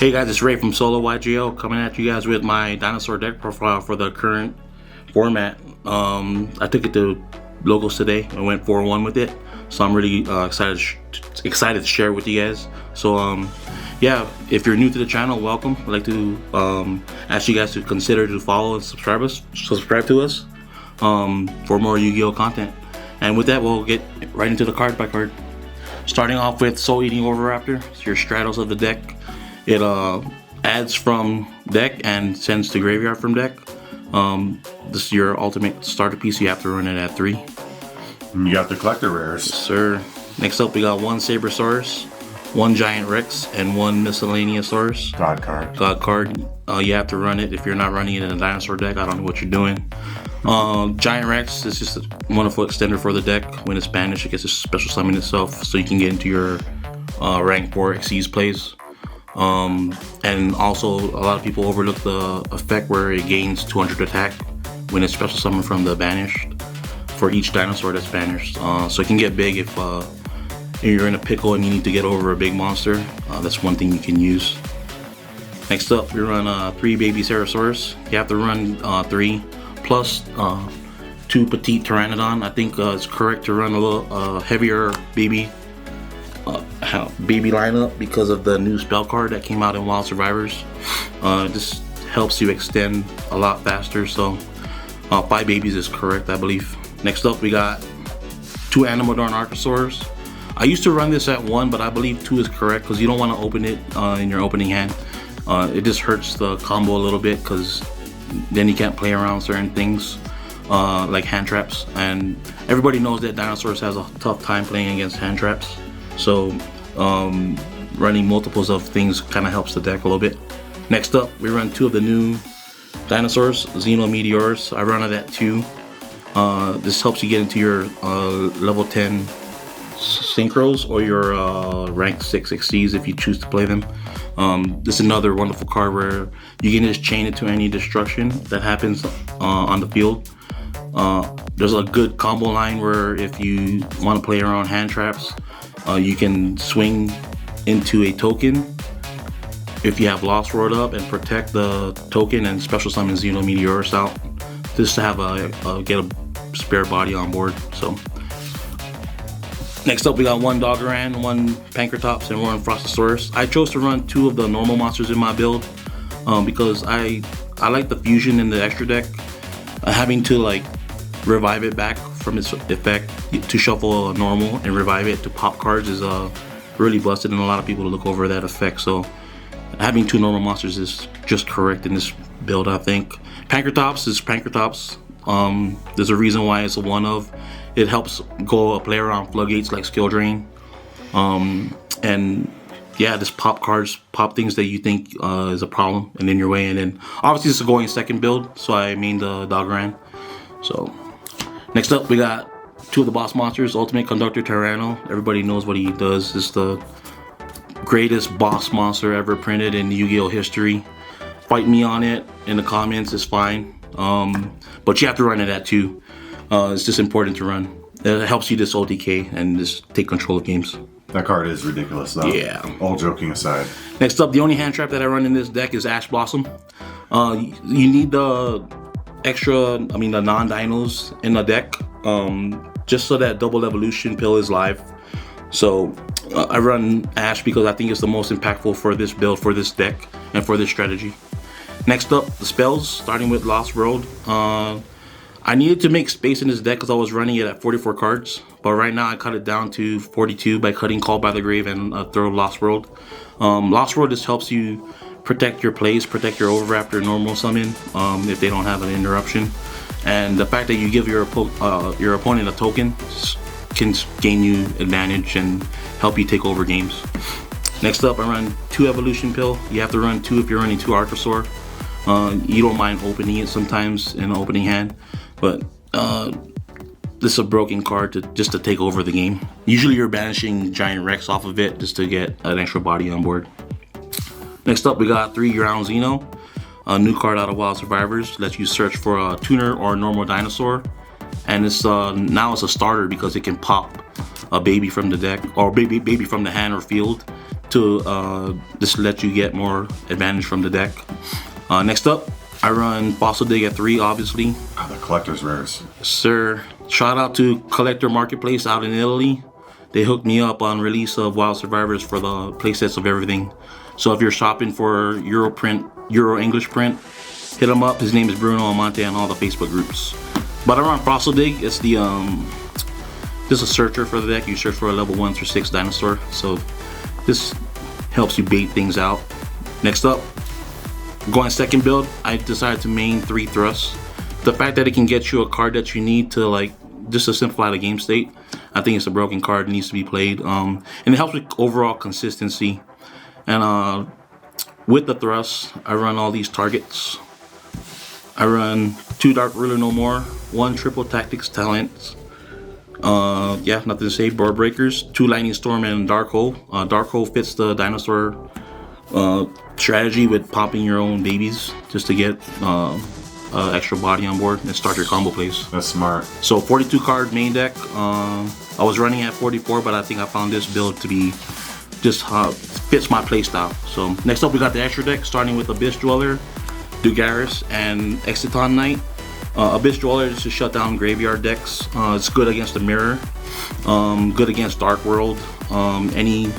Hey guys, it's Ray from Solo YGO coming at you guys with my dinosaur deck profile for the current format. I took it to Logos today. I went 4-1 with it, so I'm really excited to share it with you guys. So yeah, if you're new to the channel, welcome. I'd like to ask you guys to consider to follow and subscribe to us for more Yu-Gi-Oh content. And with that, we'll get right into the card by card. Starting off with Soul Eating Oviraptor. It's your Stratos of the deck. It adds from deck and sends to graveyard from deck. This is your ultimate starter piece. You have to run it at 3. You got the collector rares. Yes, sir. Next up, we got 1 Sabersaurus, 1 Giant Rex, and 1 Miscellaneousaurus. God card. God card. You have to run it. If you're not running it in a dinosaur deck, I don't know what you're doing. Giant Rex is just a wonderful extender for the deck. When it's banished, it gets to special summon itself, so you can get into your rank 4 Xyz plays. And also, a lot of people overlook the effect where it gains 200 attack when it's special summoned from the banished for each dinosaur that's banished. So it can get big if you're in a pickle and you need to get over a big monster. That's one thing you can use. Next up, we run 3 Baby Ceratosaurus. You have to run 3 plus 2 Petite Pteranodon. I think it's correct to run a little heavier baby lineup because of the new spell card that came out in Wild Survivors. This helps you extend a lot faster, so 5 babies is correct, I believe. Next up, we got 2 Animodorn Archosaurs. I used to run this at 1, but I believe 2 is correct because you don't want to open it in your opening hand. It just hurts the combo a little bit because then you can't play around certain things like hand traps, and everybody knows that Dinosaurs has a tough time playing against hand traps. So running multiples of things kind of helps the deck a little bit. Next up, we run 2 of the new dinosaurs, Xenometeors. I run it at 2. This helps you get into your level 10 synchros or your rank 6 Xyz if you choose to play them. This is another wonderful card where you can just chain it to any destruction that happens on the field. There's a good combo line where if you want to play around hand traps, you can swing into a token if you have Lost World up and protect the token and special summon Xenometeors out, just to have get a spare body on board. So next up, we got 1 Doggeran, 1 Pankratops, and 1 Frostosaurus. I chose to run 2 of the normal monsters in my build because I like the fusion in the extra deck. Having to like revive it back from its effect to shuffle a normal and revive it to pop cards is really busted, and a lot of people look over that effect. So having 2 normal monsters is just correct in this build, I think. Pankratops is Pankratops. There's a reason why it's a 1 of. It helps go play around floodgates like skill drain, and yeah, just pop cards, pop things that you think is a problem and in your way. And then obviously this is going second build, so I mean the Doggeran. So next up, we got 2 of the boss monsters, Ultimate Conductor Tyranno. Everybody knows what he does. It's the greatest boss monster ever printed in Yu-Gi-Oh history. Fight me on it in the comments, it's fine. But you have to run it at 2. It's just important to run. It helps you just OTK and just take control of games. That card is ridiculous though. Yeah. All joking aside. Next up, the only hand trap that I run in this deck is Ash Blossom. You need the the non-dinos in the deck, just so that double evolution pill is live. So I run Ash because I think it's the most impactful for this build, for this deck, and for this strategy. Next up, the spells, starting with Lost World. I needed to make space in this deck because I was running it at 44 cards, but right now I cut it down to 42 by cutting Call by the Grave and throw Lost World. Lost World just helps you protect your plays, protect your Oviraptor normal summon if they don't have an interruption, and the fact that you give your opponent a token can gain you advantage and help you take over games. Next up, I run 2 Evolution Pill. You have to run 2 if you're running 2 Archosaur. You don't mind opening it sometimes in an opening hand, but this is a broken card just to take over the game. Usually you're banishing Giant Rex off of it just to get an extra body on board. Next up, we got 3 Ground Xeno, a new card out of Wild Survivors. Lets you search for a tuner or a normal dinosaur, and it's now it's a starter because it can pop a baby from the deck or baby from the hand or field to just let you get more advantage from the deck. Next up, I run Fossil Dig at 3, obviously. The collector's rares. Sir, shout out to Collector Marketplace out in Italy. They hooked me up on release of Wild Survivors for the playsets of everything. So if you're shopping for Euro English print, hit him up. His name is Bruno Amante on all the Facebook groups. But I run Fossil Dig. It's the just a searcher for the deck. You search for a level 1 through 6 dinosaur. So this helps you bait things out. Next up, going second build, I decided to main 3 thrusts. The fact that it can get you a card that you need to like just to simplify the game state, I think it's a broken card, needs to be played, and it helps with overall consistency. And with the thrust, I run all these targets. I run 2 Dark Ruler No More, 1 Triple Tactics Talents. Yeah, nothing to say. Board Breakers, 2 Lightning Storm and Dark Hole. Dark Hole fits the dinosaur strategy with popping your own babies just to get extra body on board and start your combo plays. That's smart. So 42 card main deck. I was running at 44, but I think I found this build to be just fits my play style. So next up we got the extra deck, starting with Abyss Dweller, Dugaris, and Exiton Knight. Abyss Dweller is to shut down graveyard decks. It's good against the mirror, good against Dark World, any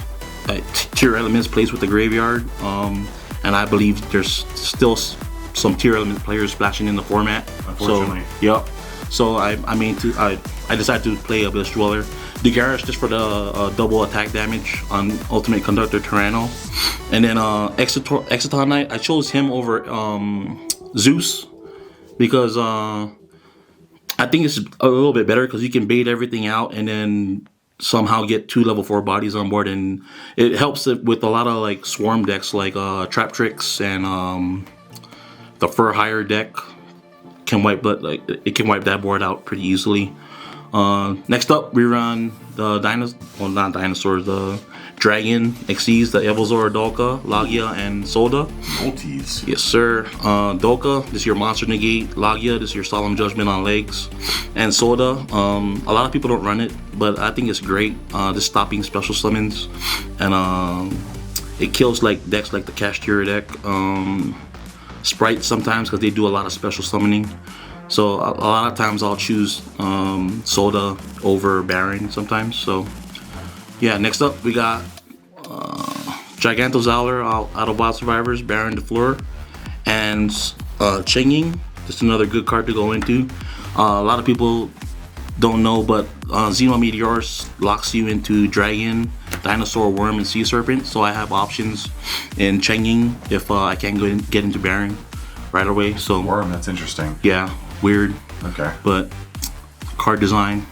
tier elements plays with the graveyard, and I believe there's still some tier element players splashing in the format. Unfortunately. So, yep. So I decided to play Abyss Dweller. Dugaris just for the double attack damage on Ultimate Conductor Tyranno. And then Exiton Knight, I chose him over Zeus because I think it's a little bit better because you can bait everything out and then somehow get 2 level 4 bodies on board, and it helps it with a lot of like swarm decks like Trap Tricks and the Fur Hire deck can wipe, but like it can wipe that board out pretty easily. Next up, we run the the Dragon, Xyz, the Evolzor, Dolka, Lagia, and Soda. Multis. Yes, sir. Dolka, this is your Monster Negate. Lagia, this is your Solemn Judgment on legs. And Soda, a lot of people don't run it, but I think it's great. Just stopping special summons, and it kills like decks like the Cashier deck, Sprite sometimes because they do a lot of special summoning. So a lot of times I'll choose Soda over Baron sometimes. So yeah, next up we got Gigantozauler out of Wild Survivors, Baron DeFleur, and Chenging, just another good card to go into. A lot of people don't know, but Xeno Meteors locks you into Dragon, Dinosaur, Worm, and Sea Serpent. So I have options in Chenging if I can't get into Baron right away. So Worm, that's interesting. Yeah, weird. Okay. But card design.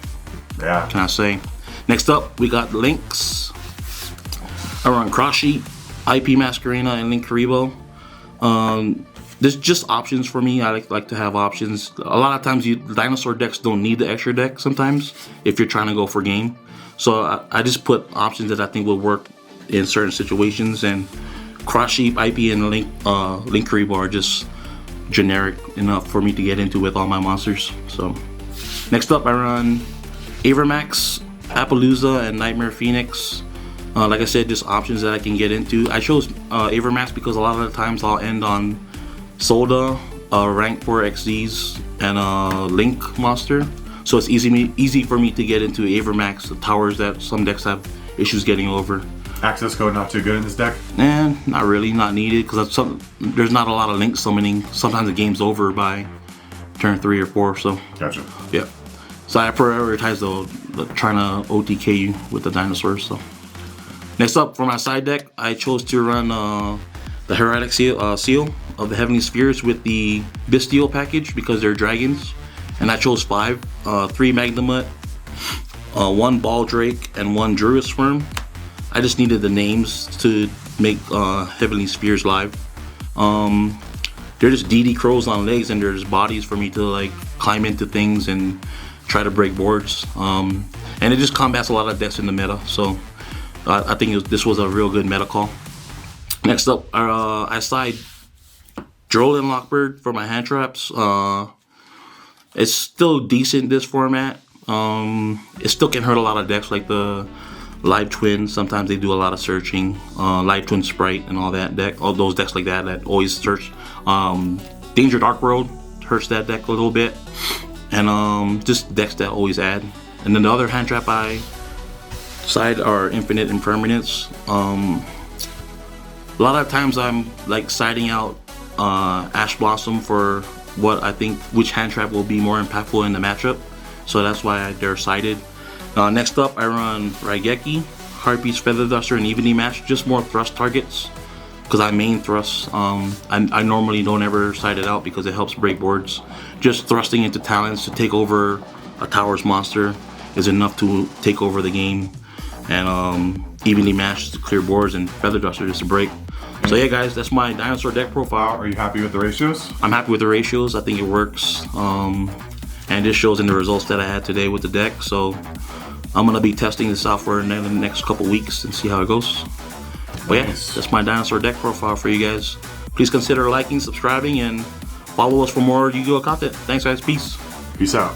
Yeah. Can I say? Next up, we got Lynx. I run Cross Sheep, IP Masquerena, and Link Karibo. There's just options for me. I like to have options. A lot of times, dinosaur decks don't need the extra deck sometimes if you're trying to go for game. So I just put options that I think will work in certain situations. And Cross Sheep, IP, and Link Karibo are just generic enough for me to get into with all my monsters. So next up, I run Avermax, Appaloosa, and Nightmare Phoenix. Like I said, just options that I can get into. I chose Avermax because a lot of the times I'll end on Soda, rank 4 Xyz, and Link monster. So it's easy for me to get into Avermax, the towers that some decks have issues getting over. Access code not too good in this deck? Not really, not needed, because there's not a lot of Link summoning. Sometimes the game's over by turn 3 or 4, so. Gotcha. Yeah. So I prioritize the trying to OTK you with the dinosaurs. So next up for my side deck, I chose to run the Heraldic Seal of the Heavenly Spheres with the Bestial package because they're dragons, and I chose 5, 3 Magnemite, 1 Baldrake, and 1 Druid Swarm. I just needed the names to make Heavenly Spheres live. They're just DD crows on legs, and there's bodies for me to like climb into things and try to break boards. And it just combats a lot of decks in the meta. So I think this was a real good meta call. Next up, I side Droll Lockbird for my hand traps. It's still decent this format. It still can hurt a lot of decks like the Live Twin, sometimes they do a lot of searching. Live Twin Sprite and all that deck, all those decks like that always search. Danger Dark World hurts that deck a little bit, and just decks that always add. And then the other hand trap I side are Infinite Impermanence. A lot of times I'm like siding out Ash Blossom for what I think which hand trap will be more impactful in the matchup, so that's why they're sided. Next up I run Raigeki, Harpies, Feather Duster, and Evenly Match, just more thrust targets because I main thrust. I normally don't ever side it out because it helps break boards. Just thrusting into talents to take over a tower's monster is enough to take over the game, and Evenly Matched to clear boards, and Feather Duster just to break. So yeah guys, that's my dinosaur deck profile. Are you happy with the ratios? I'm happy with the ratios. I think it works, and this shows in the results that I had today with the deck. So I'm gonna be testing this out for in the next couple weeks and see how it goes. But yeah, that's my dinosaur deck profile for you guys. Please consider liking, subscribing, and follow us for more Yu-Gi-Oh content. Thanks guys, peace. Peace out.